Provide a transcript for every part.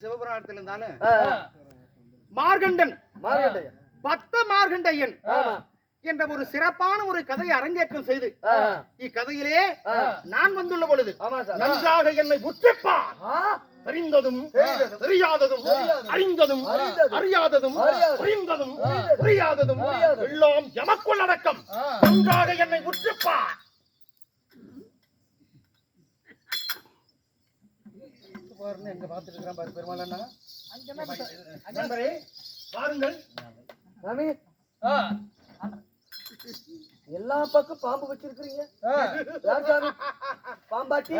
சிவபுராணத்தில் இருந்தாலும் மார்கண்டன் பக்த மார்கண்டையன் என்ற ஒரு சிறப்பான ஒரு கதையை அரங்கேற்றம் செய்து இக்கதையிலே நான் வந்துள்ள பொழுது நன்றாக என்னை உற்றிப்பார். தெரிந்ததும் தெரியாததும் அறிந்ததும் அறியாததும் புரிந்ததும் புரியாததும் எல்லாம் எமக்குள் அடக்கம். நன்றாக என்னை உற்றிப்பார். எங்க பார்த்துட்டு இருக்கிறான் பாரு பெருமாள் நண்பரே, பாருங்கள். எல்லா பக்கம் பாம்பு வச்சிருக்கீங்க. பாம்பாட்டி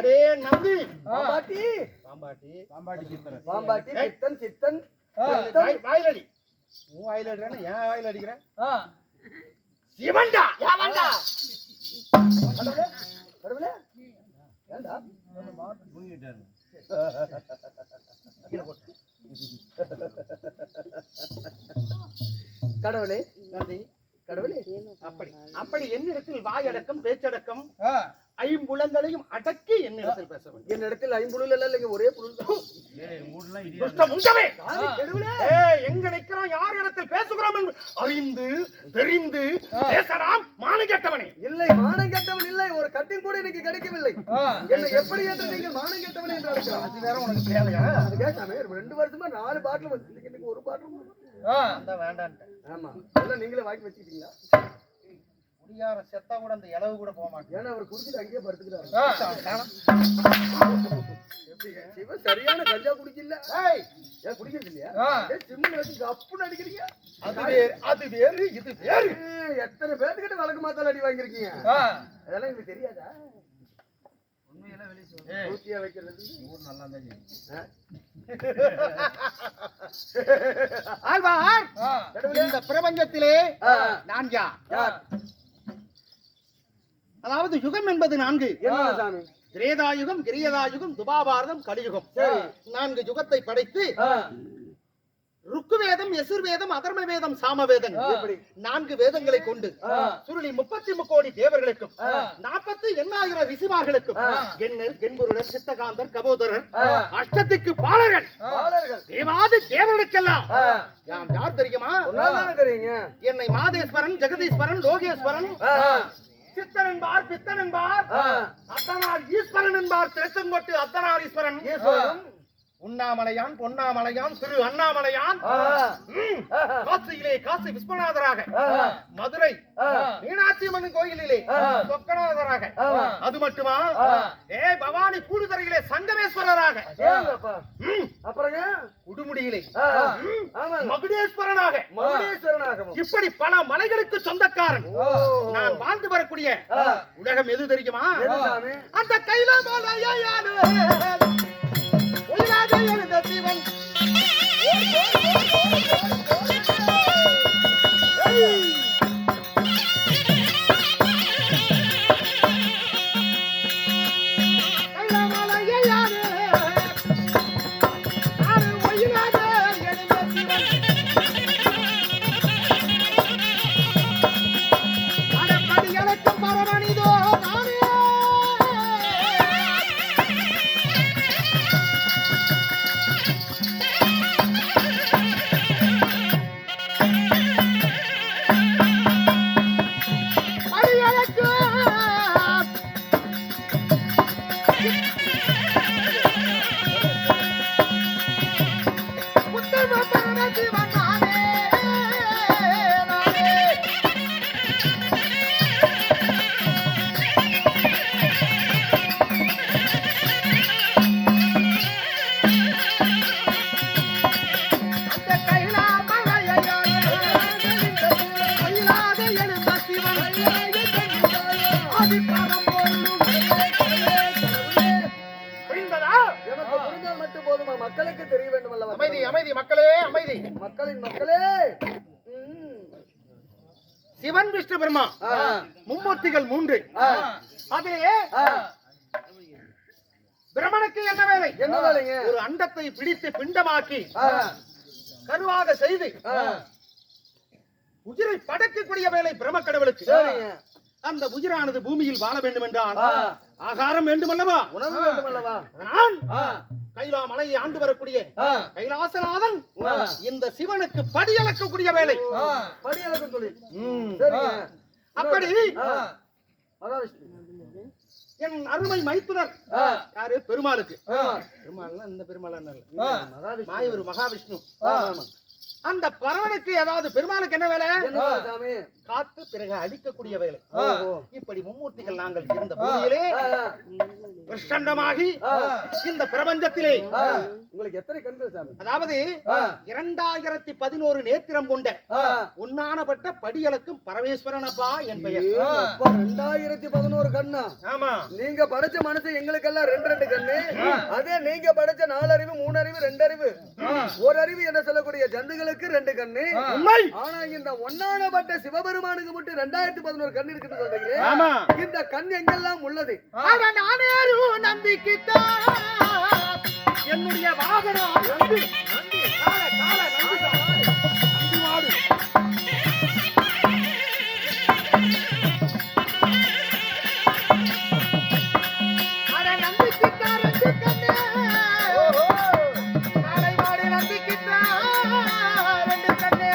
நம்பி பாம்பாட்டி பாம்பாட்டி பாம்பாட்டி பாம்பாட்டி சித்தன் சித்தன் வாயில் அடி. உன் வாயில் அடிக்கிறேன், ஏன் வாயில் அடிக்கிறேன்? சிவன்டா யாவன்டா கடவுளே ஏண்டா கடவுளே நன்றி கடவுளே. அப்படி அப்படி என்னிடத்தில் வாயடக்கம் பேச்சடக்கம் ஐம்புலங்களையும் அடக்கி என்னிடத்தில் பேச வேண்டும். என்னிடத்தில் ஐம்புலல் எல்லாம் இல்லைங்க, ஒரே புல். எங்க நிற்கிறோம், யார் இடத்தில் பேசுகிறோம் என்று அறிந்து தெரிந்து பேசலாம். மானம் கெட்டவனே. இல்லை, மானம் கெட்டவன் இல்லை. ஒரு கட்டில் கூட எனக்கு கிடைக்கவில்லை. என்னை எப்படி என்று நீங்கள் மானம் கெட்டவன் என்று அழைக்கலாம். அது வேற உனக்கு தேவையா? அது கேட்காம 2 வருஷமா 4 பாட்டில் வந்து இன்னைக்கு ஒரு பாட்டில் வேண்டாம். ஆமா, எல்லாம் நீங்களே வாங்கி வச்சுக்கிட்டீங்களா? குடியார செத்தா கூட அந்த இளவு கூட போக மாட்டேன். ஏன்னா அவர் குடிச்சிட்டு அங்கேயே படுத்துக்கிறாரு. சிவன் சரியான கஞ்சா குடிக்கல. ஏன் குடிக்கிறது இல்லையா? சிம்மில் வச்சு அப்புன்னு அடிக்கிறீங்க. அது வேறு இது வேறு. எத்தனை பேர்த்துக்கிட்ட வழக்கு மாத்தால அடி வாங்கிருக்கீங்க. அதெல்லாம் எனக்கு தெரியாதா? ஊத்தியா வைக்கிறது நல்லா ஆழ்வார், இந்த பிரபஞ்சத்திலே நான் யார்? அதாவது யுகம் என்பது 4. திரேதாயுகம், கிரியதாயுகம், துபாபாரதம், கலியுகம். 4 யுகத்தை படைத்து ருக்குவேதம், யசுர்வேதம், அதர்ம வேதம், சாமவேதம் 4 வேதங்களை கொண்டு சுருளி 33 கோடி தேவர்களுக்கும் 48,000 ரிஷிமார்களுக்கும் கென்புருடன் சித்தகாந்தர் கபோதரர் அஷ்டத்துக்கு பாலர்கள் தேவாதி தேவர்களுக்கெல்லாம் யார் தெரியுமா? தெரியுங்க. என்னை மாதேஸ்வரன், ஜெகதீஸ்வரன், லோகேஸ்வரன், சித்தன் என்பார், பித்தன் என்பார், அத்தனார் ஈஸ்வரன் என்பார், திருச்செங்கோட்டு அத்தனார் ஈஸ்வரன், உண்ணாமலையான், பொன்னாமலையான், திரு அண்ணாமலையான், காசியிலே காசி விஸ்வநாதராக, மதுரை மீனாட்சி அம்மன் கோயிலிலே சொக்கநாதராக, அது மட்டுமா பவானி கூடுதரையிலே சங்கமேஸ்வரராக, அப்புறம் உடுமுடியிலே மகுடேஸ்வரனாக, இப்படி பல மலைகளுக்கு சொந்தக்காரன் நான் வாழ்ந்து வரக்கூடிய உலகம் எது தெரியுமா? அந்த கைலாமலையானு எழுத சிவன் மக்களுக்கு தெரிய வேண்டும் அல்லவா? அமைதி அமைதி மக்களே, அமைதி. மக்களின் மக்களே, சிவன், விஷ்ணு, பிரம்மா மும்மூர்த்திகள் 3. அதிலே பிரம்மனுக்கு என்ன வேலை? என்ன வேலைங்க? ஒரு அண்டத்தை பிடித்து பிண்டமாக்கி கருவாக செய்து உயிரை படைக்கக்கூடிய வேலை பிரம்ம கடவுளுக்கு. அந்த உயிரானது பூமியில் வாழ வேண்டும் என்றால் ஆகாரம் வேண்டும் அல்லவா? உணவு வேண்டும் அல்லவா? கைலா மலையை ஆண்டு வரக்கூடிய கைலாசநாதன் இந்த சிவனுக்கு படி அளக்கக்கூடிய வேலை. படி அளக்கும் தொழில். சரிங்க. அப்படி மகாவிஷ்ணு என் அருமை மைத்துனர் யாரு? பெருமாளுக்கு. பெருமாள் இந்த பெருமாள் மாயூர் மகாவிஷ்ணு. அந்த பரவனுக்கு ஏதாவது பெருமாளுக்கு என்ன வேலை? காத்து பிறகு அழிக்கக்கூடிய வேலை. இப்படி மும்மூர்த்திகள் நாங்கள் இருந்த பூமியிலே பிரசண்டமாகி இந்த பிரபஞ்சத்திலே உங்களுக்கு எத்தனை கண்கள் சாமி? அதாவது 2011 நேத்திரம் கொண்ட உன்னானப்பட்ட படியளக்கும் பரமேஸ்வரனப்பா என் பெயர். 2011 கண்ணா? ஆமா. நீங்க படைச்ச மனசு எங்களுக்கெல்லாம் 2 கண்ணு. அதே நீங்க படைச்ச 4 அறிவு 3 அறிவு 2 அறிவு 1 அறிவு என்ன சொல்லக்கூடிய ஜந்துகளுக்கு 2 கண்ணு. ஆனா இந்த ஒன்னானப்பட்ட சிவபெருமானுக்கு மட்டும் 2011 கண் இருக்குன்னு சொல்றீங்களே. ஆமா. இந்த கண் எங்கெல்லாம் உள்ளது? நம்பிக்கிட்டான் என்னுடைய வாகனம் நந்தி. நந்தி கால கால நந்தி நந்தி மாடு. அட நம்பிக்கிட்டான் 2 கண்ணு. காலை மாடு நம்பிக்கிட்டான் 2 கண்ணு.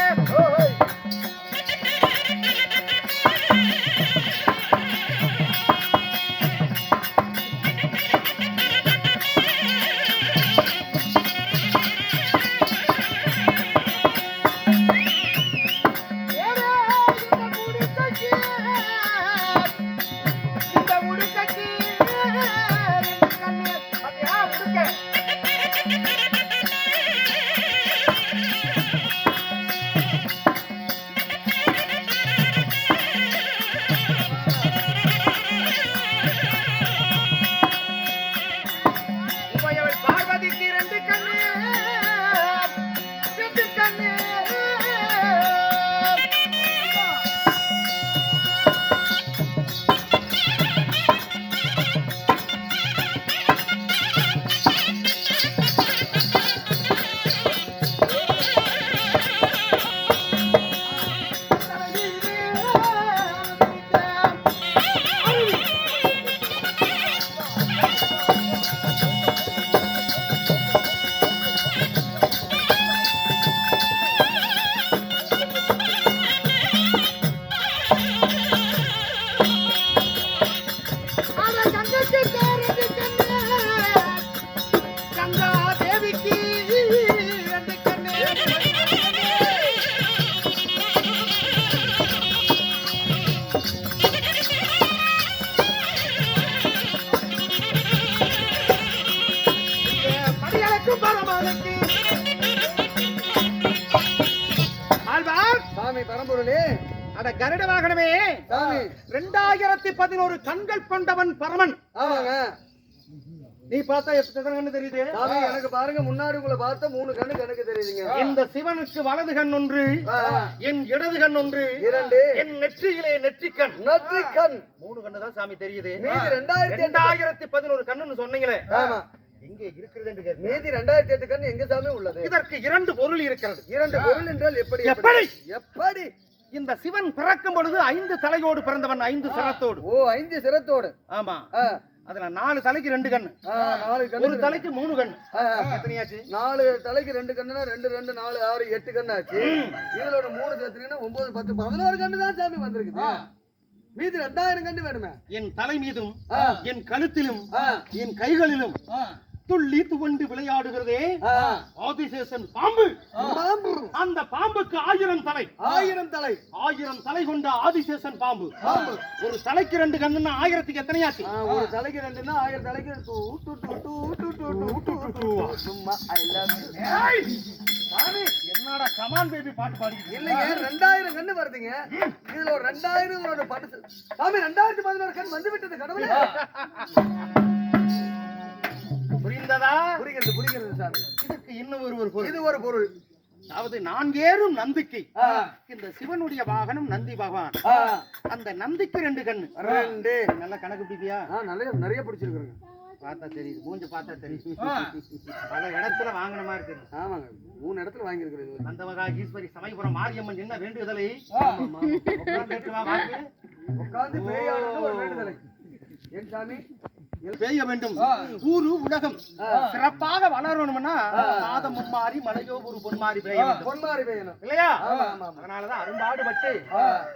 பார்வதிக்கு 2 கண்ணு 2 கண்ணு. கங்கா தேவிக்கு 2 கண்ணு. படியளக்கும் பரமானுக்கு ஆழ்வார் சாமி பரம்பொருளே. அட கருட வாகனமே சாமி 2011 கண்கள் கொண்டவன் பரமன். ஆமாங்க. நீ பார்த்தா எத்தனை கண்ணு தெரியுது? சாமி எனக்கு பாருங்க, முன்னாடி உங்களை பார்த்த 3 கண்ணு கணக்கு தெரியுதுங்க. இந்த சிவனுக்கு வலது கண் ஒன்று, என் இடது கண் ஒன்று, 2 என் நெற்றியிலே நெற்றிக்கண். நெற்றிக்கண் 3 கண்ணு தான் சாமி தெரியுது. மீதி 2011 கண்ணுன்னு சொன்னீங்களே. ஆமா. எங்கே இருக்கிறது என்று கேட்கிறேன். மீதி 2008 கண் எங்க சாமி உள்ளது? இதற்கு 2 பொருள் இருக்கிறது. 2 பொருள் என்றால் எப்படி? எப்படி? எப்படி? இந்த சிவன் பிறக்கும் பொழுது 5 தலையோடு பிறந்தவன், 5 சிரத்தோடு. ஓ, 5 சிரத்தோடு. ஆமா. அதுல 4 தலைக்கு 2 கண்ணு. 4 கண்ணு. ஒரு தலைக்கு 3 கண்ணு. எத்தனையாச்சு? 4 தலைக்கு 2 கண்ணுனா 2 2 4 6 8 கண்ணு ஆச்சு. இதுல ஒரு 3 சேர்த்தீங்கன்னா 9 10 11 கண்ணு தான் சாமி வந்திருக்குது. மீதி 2000 கண்ணு வேணுமே. என் தலை மீதும் என் கழுத்திலும் என் கைகளிலும் துள்ளி துவண்டு விளையாடுகிறதே ஆதிசேஷன் பாம்பு. அந்த பாம்புக்கு 1000 தலை. 1000 தலை. 1000 தலை கொண்ட ஆதிசேஷன் பாம்பு. ஒரு தலைக்கு 2 கண்ணுன்னா 1000க்கு எத்தனையாச்சு? ஒரு தலைக்கு 2ன்னா 1000 தலைக்கு சும்மா ஐ லவ் யூ. சாமி என்னடா கமான் பேபி பாட்டு பாடிக்கிட்டு இல்லைங்க, 2000 கண்ணு வருதுங்க. இதுல ஒரு 2000 ஒரு பாட்டு. சாமி 2011 கண் வந்து விட்டது கடவுளே. புரிந்ததா? புரிகிறது சாமி. இதுக்கு இன்னும் ஒரு பொருள். இது ஒரு பொருள். அதாவது நான் ஏறும் நந்திக்கு இந்த சிவனுடைய வாகனம் நந்தி பகவான். அந்த நந்திக்கு 2 கண்ணு. 2 நல்லா கணக்கு பிடிப்பியா? நிறைய பிடிச்சிருக்குங்க. பார்த்தா தெரியுது, மூஞ்ச பார்த்தா தெரியுது. பல இடத்துல வாங்கின மாதிரி தெரியும். ஆமாங்க, 3 இடத்துல வாங்கி இருக்கிறது. நந்தமகா ஈஸ்வரி சமயபுரம் மாரியம்மன் என்ன வேண்டுதலை உட்கார்ந்து பேயானது ஒரு வேண்டுதலை. ஏன் சாமி பெய்ய வேண்டும். ஊரு உலகம் சிறப்பாக வளரணும்னா மாதம் மும்மாறி மழையோ ஒரு பொன்மாறி பெய்ய வேண்டும். பொன்மாறி பெய்யணும் இல்லையா? அதனாலதான் அரும்பாடுபட்டு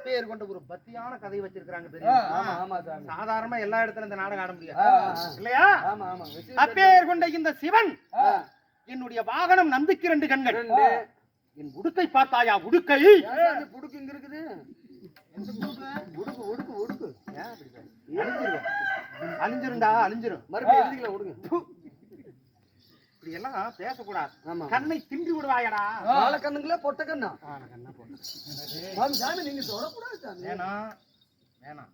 பேர் கொண்ட ஒரு பக்தியான கதை வச்சிருக்காங்க. தெரியும், சாதாரணமா எல்லா இடத்துல இந்த நாடகம் ஆட முடியாது இல்லையா? அப்பேர் கொண்ட இந்த சிவன் என்னுடைய வாகனம் நம்பிக்கை 2 கண்கள். என் உடுக்கை பார்த்தாயா? உடுக்கை உடுக்கு இங்க இருக்குது. அழிஞ்சிருந்தா அழிஞ்சிரும். மறுபடியும் உடுங்க. இப்படி எல்லாம் பேசக்கூடாது. கண்ணை தின்றி விடுவாயடா. கால கண்ணுங்களா பொட்ட கண்ணா? சாமி நீங்க தொடக்கூடாது சாமி. வேணாம்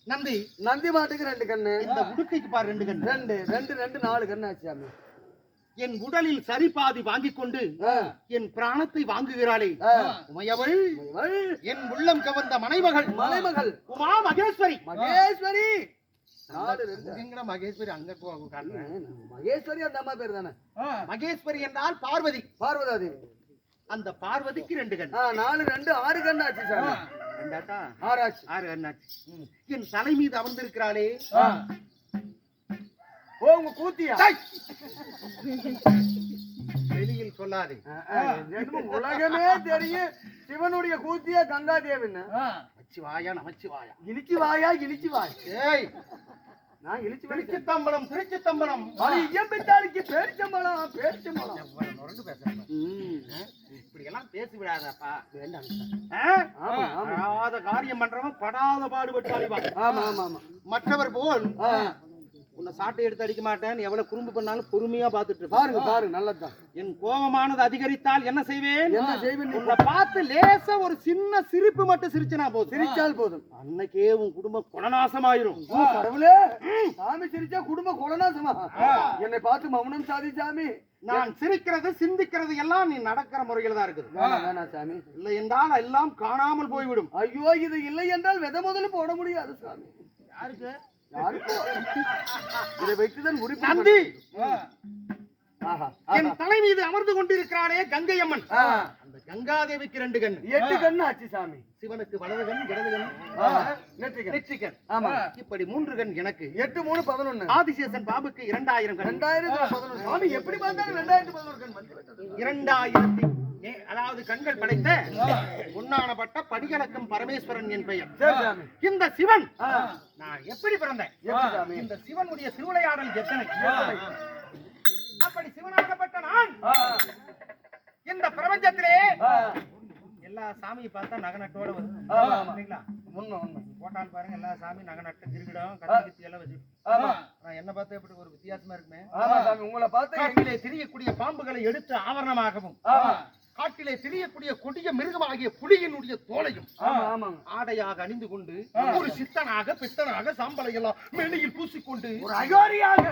நந்தி நந்தி மாட்டுக்கு 2 கண்ணு. இந்த உடுக்கைக்கு பாரு 2 கண்ணு. 2 4 கண்ணு ஆச்சு சாமி. என் உடலில் சரிபாதி வாங்கிக் கொண்டு என் பிராணத்தை வாங்குகிறாளே உமையவள், என் உள்ளம் கவர்ந்த மனைமகள் உமா மகேஸ்வரி. மகேஸ்வரி மகேஸ்வரி அங்க மகேஸ்வரி அந்த அம்மா பேர் தானே? மகேஸ்வரி என்றால் பார்வதி. பார்வதி. அந்த பார்வதிக்கு 2 கண். 4 2 6 கண்ணு ஆச்சு சாமி. 6 கண்ணாச்சு. என் தலை மீது அமர்ந்திருக்கிறாளே உங்க கூத்தியா? வெளியில் சொல்லாதே, உலகமே தெரியும் சிவனுடைய கூத்தியா கங்காதேவின்னு. நமச்சிவாயா நமச்சிவாயா. இழிச்சிவாயா இழிச்சிவாய். ஏய் நான் இழிச்சி திருச்சித்தம்பலம் திருச்சித்தம்பலம். ஐயம்பித்தாளுக்கு பேரிச்சம்பளம் பேரிச்சம்பளம். இப்படி எல்லாம் பேசி விடாதப்பா. படாத காரியம் பண்றவன் படாத பாடுபட்டு அழிவான். மற்றவர் போல் உன்னை சாட்டை எடுத்து அடிக்க மாட்டேன். எவ்வளவு குறும்பு பண்ணாலும் பொறுமையா பாத்துட்டு பாருங்க நல்லதுதான். என் கோபமானது அதிகரித்தால் என்ன செய்வேன்? உன்னை பார்த்து லேசா ஒரு சின்ன சிரிப்பு மட்டும் சிரிச்சனா போதும். சிரிச்சால் போதும், அன்னைக்கே உன் குடும்பம் குலநாசமாயிரும். கடவுளே, சாமி சிரிச்சா குடும்ப குலநாசமா? என்னை பார்த்து மௌனம் சாதி சாமி. நான் சிரிக்கிறது சிந்திக்கிறது எல்லாம் நீ நடக்கிற முறையில தான் இருக்குது. வேணா சாமி. இல்லை என்றால் எல்லாம் காணாமல் போய்விடும். ஐயோ, இது இல்லை என்றால் வித முதல்ல போட முடியாது சாமி. யாருக்கு? இதை வைத்துதான் நந்தி என் தலை மீது அமர்ந்து கொண்டிருக்கிறானே கங்கை அம்மன். அந்த கங்காதேவிக்கு 2 கண். 8 கண் ஆச்சு சாமி. சிவனுக்கு வலது கண், இடது கண், நெற்றி கண். ஆமா, இப்படி 3 கண் எனக்கு. 8 3 11. ஆதிசேஷன் பாபுக்கு 2000 கண். 2011 சாமி. எப்படி பார்த்தாலும் 2011 கண் வந்து விட்டது. 2000 அதாவது கண்கள் படைத்த உண்ணானப்பட்ட படிகளக்கும் பரமேஸ்வரன் என் பெயர். இந்த சிவன் நான் எப்படி பிறந்தேன்? இந்த சிவனுடைய திருவிளையாடல் எத்தனை? அப்படி சிவனாகப்பட்ட நான் இந்த பிரபஞ்சத்திலே எல்லா சாமியை பார்த்தா நகநட்டோட வரும். போட்டான்னு பாருங்க, எல்லா சாமி நகநட்டு திருகிடம் கத்தி எல்லாம் வச்சு. என்ன பார்த்தா எப்படி ஒரு வித்தியாசமா இருக்குமே. உங்களை பார்த்து திரியக்கூடிய பாம்புகளை எடுத்து ஆவரணமாகவும், காட்டிலே திரியக்கூடிய கொடிய மிருகமாகிய புலியினுடைய தோலையும் ஆடையாக அணிந்து கொண்டு ஒரு சித்தனாக பித்தனாக சாம்பலை எல்லாம் மேனியில் பூசிக்கொண்டு ஒரு அகோரியாக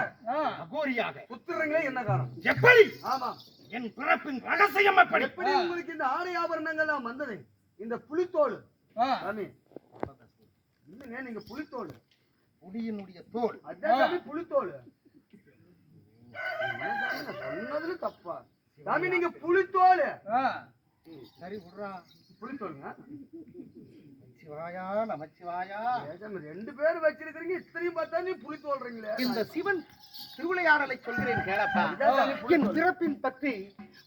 புத்திரங்களே என்ன காரணம்? எப்படி? என் பிறப்பின் ரகசியம் எப்படி? எப்படி உங்களுக்கு இந்த ஆடை ஆபரணங்கள் வந்தது? இந்த புலித்தோல் இல்லைங்க, நீங்க புலித்தோல், புலியினுடைய தோல். அதான் புலித்தோல். சொன்னதுல தப்பா சாமி? நீங்க புலித்தோல். சரி விடுறா, புலித்தோலுங்க. நமச்சிவாயா நமச்சிவாயா. 2 பேர் வச்சிருக்கீங்க, இத்தனையும் பார்த்தா நீ புலி தோல்றீங்களே. இந்த சிவன் திருவிளையாடலை சொல்கிறேன் கேளப்பா. என் பிறப்பின் பற்றி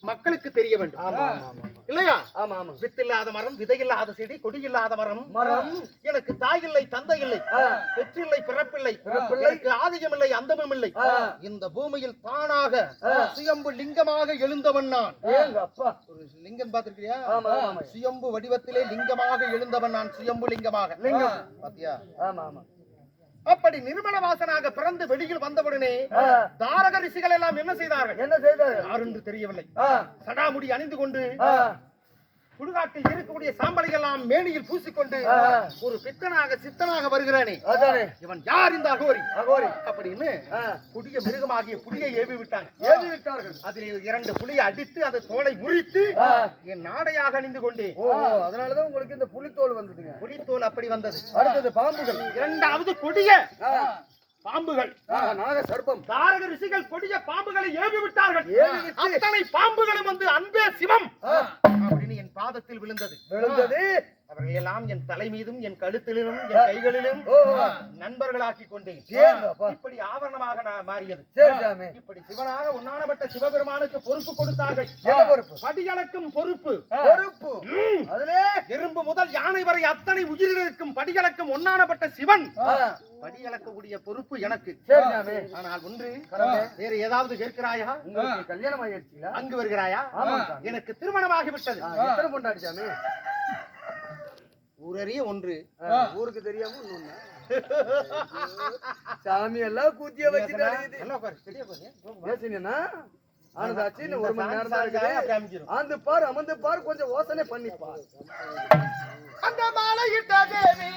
மக்களுக்கு தெரிய வேண்டும் இல்லையா? வித்தில்லாத மரம், விதையில்லாத செடி, கொடியில்லாத மரம். எனக்கு தாய் இல்லை, தந்தை இல்லை, பெற்றில்லை, பிறப்பில்லை, எனக்கு ஆதியம் இல்லை, அந்தமும் இல்லை. இந்த பூமியில் தானாக சுயம்பு லிங்கமாக எழுந்தவன் நான். ஒரு லிங்கம் பார்த்திருக்கியா? சுயம்பு வடிவத்திலே லிங்கமாக எழுந்தவன் நான். சுயம்பு லிங்கமாக பாத்தியா? அப்படி நிர்மல வாசனாக பிறந்து வெளியில் வந்தவுடனே தாரக ரிஷிகள் எல்லாம் என்ன செய்தார்கள்? யார் என்று தெரியவில்லை. சடாமுடி அணிந்து கொண்டு சுடுகாட்டில் இருக்கக்கூடிய சாம்பலை எல்லாம் மேனியில் பூசிக்கொண்டு ஒரு பித்தனாக சித்தனாக வருகிறானே, இவன் யார்? இந்த அகோரி. அப்படின்னு புதிய மிருகமாகிய புலியை ஏவி விட்டார்கள். அதில் 2 புலியை அடித்து அதை தோலை முறித்து என் நாடையாக அணிந்து கொண்டே. அதனாலதான் உங்களுக்கு இந்த புலித்தோல் வந்ததுங்க. புலித்தோல் அப்படி வந்தது. அடுத்தது பாம்புகள். 2வது கொடிய பாம்புகள், நாக சர்ப்பம். தாரக ரிஷிகள் கொடிய பாம்புகளை ஏவி விட்டார்கள். அத்தனை பாம்புகளும் வந்து அன்பே சிவம் அப்படின்னு என் பாதத்தில் விழுந்தது. அவர்கள் எல்லாம் என் தலை மீதும் என் கழுத்திலும் என் கைகளிலும் நண்பர்களாக்கி கொண்டேன். இப்படி ஆவரணமாக நான் மாறியது. இப்படி சிவனாக உண்ணானப்பட்ட சிவபெருமானுக்கு பொறுப்பு கொடுத்தார்கள். படிகளக்கும் பொறுப்பு. எறும்பு முதல் யானை வரை அத்தனை உயிரிழக்கும் படிகளக்கும் ஒன்னானப்பட்ட சிவன் படிகளக்கக்கூடிய பொறுப்பு எனக்கு. ஆனால் ஒன்று, வேறு ஏதாவது கேட்கிறாயா? கல்யாணம் ஆயிடுச்சு, அங்கு வருகிறாயா? எனக்கு திருமணமாகிவிட்டது. எத்தனை பொண்டாட்டிச்சாமி? ஊரறிய ஒன்று, ஊருக்கு தெரியாம இன்னொன்னு. சாமி எல்லாம் கூத்திய வச்சுட்டு ஆனதாச்சு. ஒரு மணி நேரம் தான் இருக்குது. ஆந்து பார், அமர்ந்து பார், கொஞ்சம் யோசனை பண்ணிப்பார். அந்த மாலையிட்ட தேவி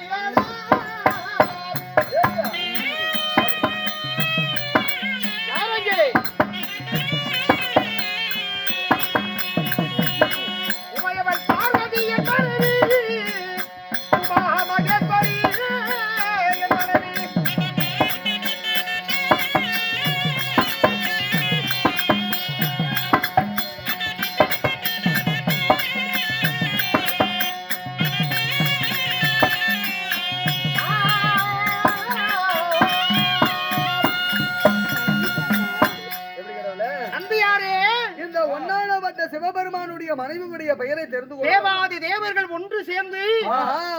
சிவபெருமானுடைய மனைவியுடைய பெயரை தெரிந்து தேவாதி தேவர்கள் ஒன்று சேர்ந்து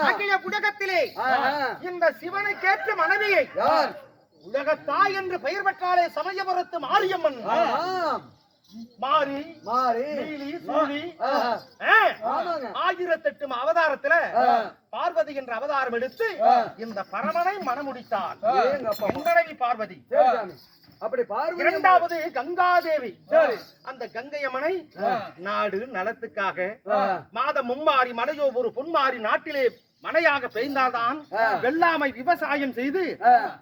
அகில புடகத்திலே இந்த சிவனை கேட்ட மனைவியை உலகத்தாய் என்று பெயர் பெற்றாலே சமயபுரத்து மாரியம்மன் மாறி நீலி சூழி 1008 அவதாரத்துல பார்வதி என்ற அவதாரம் எடுத்து இந்த பரமனை மணமுடித்தார் மனைவி பார்வதி. அப்படி பார்வதி. இரண்டாவது கங்காதேவி. அந்த கங்கையம்மனை நாடு நலத்துக்காக மாதம் மும்மாறி மழையோ ஒரு பொன்மாறி நாட்டிலே மழையாக பெய்ந்தால்தான் வெள்ளாமை விவசாயம் செய்து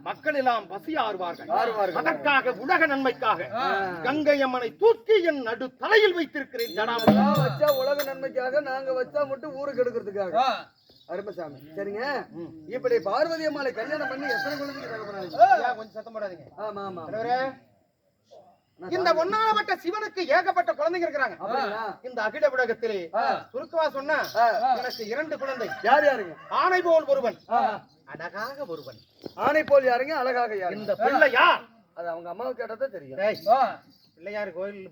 மக்கள் எல்லாம் பசி ஆறுவார்கள். அதற்காக உலக நன்மைக்காக கங்கையம்மனை தூக்கி என் நடு தலையில் வைத்திருக்கிறேன். வச்சா உலக நன்மைக்காக, நாங்க வச்சா மட்டும் ஊருக்கு எடுக்கிறதுக்காக. அருமசாமி, சரிங்க. இப்படி பார்வதி அம்மாளை கல்யாணம் பண்ணி எத்தனை குழந்தைக்கு தகப்பனாங்க? கொஞ்சம் சத்தம் போடாதீங்க. ஆமா ஆமா. இந்த ஒன்னானப்பட்ட சிவனுக்கு ஏகப்பட்ட குழந்தைங்க இருக்கிறாங்க. இந்த அகில உலகத்திலே சுருக்கமா சொன்னா எனக்கு 2 குழந்தை. யார் யாருங்க? ஆணை போல் ஒருவன், அழகாக ஒருவன். ஆணை போல் யாருங்க, அழகாக யாரு? இந்த பிள்ளை யார்? அது அவங்க அம்மாவுக்கு கேட்டதா தெரியும். பிள்ளையார் கோயில்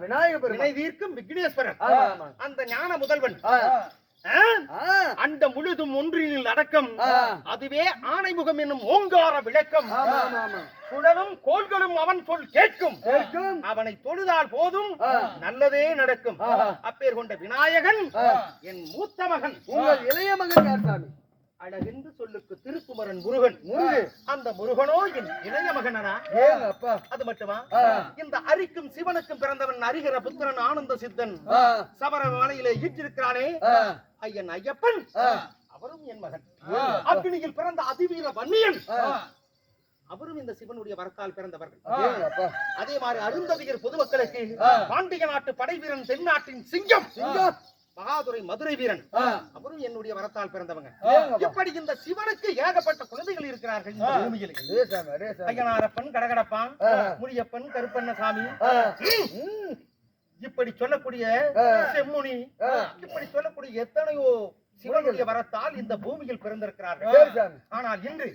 விநாயகர் வினை தீர்க்கும் விக்னேஸ்வரன், அந்த ஞான முதல்வன். அந்த முழுதும் ஒன்றில் அடக்கம், அதுவே ஆணைமுகம் என்னும் ஓங்கார விளக்கம். குடலும் கோள்களும் அவன் சொல் கேட்கும், அவனை தொழுதால் போதும் நல்லதே நடக்கும். அப்பேர் கொண்ட விநாயகன் என் மூத்த மகன். உங்கள் இளைய மகன் யார் சாமி? அழகென்று சொல்லுக்கு திருக்குமரன் முருகன். அந்த முருகனோ என் இளைய மகனா? அது மட்டுமா, இந்த அரிக்கும் சிவனுக்கும் பிறந்தவன் அரிகர புத்திரன் ஆனந்த சித்தன் சபர மலையிலே ஈற்றிருக்கிறானே ஐயன் ஐயப்பன், அவரும் என் மகன். அக்னியில் பிறந்த அதிவீர வன்னியன், அவரும் இந்த சிவனுடைய வரத்தால் பிறந்தவர்கள். அதே மாதிரி அருந்ததியர் பொதுமக்களுக்கு பாண்டிய நாட்டு படை வீரன், தென்னாட்டின் சிங்கம் மகாதுரை மதுரை வீரன், அவரும் என்னுடைய வரத்தால் பிறந்தவங்க. இப்படி இந்த சிவனுக்கு ஏகப்பட்ட குழந்தைகள் இருக்கிறார்கள் இந்த பூமியில். ஐயனாரப்பன், கடகடப்பான், முனியப்பன், கருப்பண்ணசாமி, இப்படி சொல்லக்கூடிய செம்முனி, இப்படி சொல்லக்கூடிய எத்தனையோ சிவனுடைய வரத்தால் இந்த பூமியில் பிறந்திருக்கிறார்கள். ஆனால் இன்று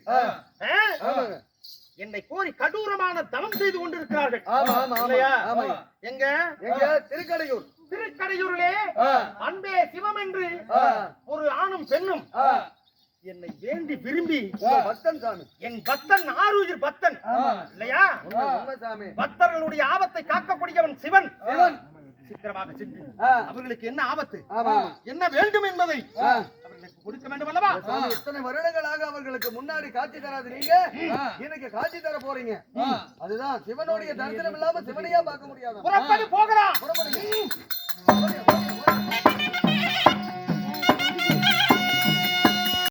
என்னை கோரி கடூரமான தவம் செய்து கொண்டிருக்கிறார்கள். எங்க திருக்கடையூர். திருக்கடையூரிலே அன்பே சிவம் என்று ஒரு ஆணும் பெண்ணும் என்னை வேண்டி விரும்பி, பக்தன் சாமி, என் பக்தன் ஆருயிர் பக்தன் இல்லையா, பக்தர்களுடைய ஆபத்தை காக்கக்கூடியவன் சிவன். சித்திரமாக சென்று அவர்களுக்கு என்ன ஆபத்து, என்ன வேண்டும் என்பதை அவர்களுக்கு கொடுக்க வேண்டும் அல்லவா? இத்தனை வருடங்களாக அவர்களுக்கு முன்னாடி காட்சி தராது நீங்க எனக்கு காட்சி தர போறீங்க. அதுதான் சிவனுடைய தரிசனம் இல்லாம சிவனையா பார்க்க முடியாது. புறப்படி போகலாம்.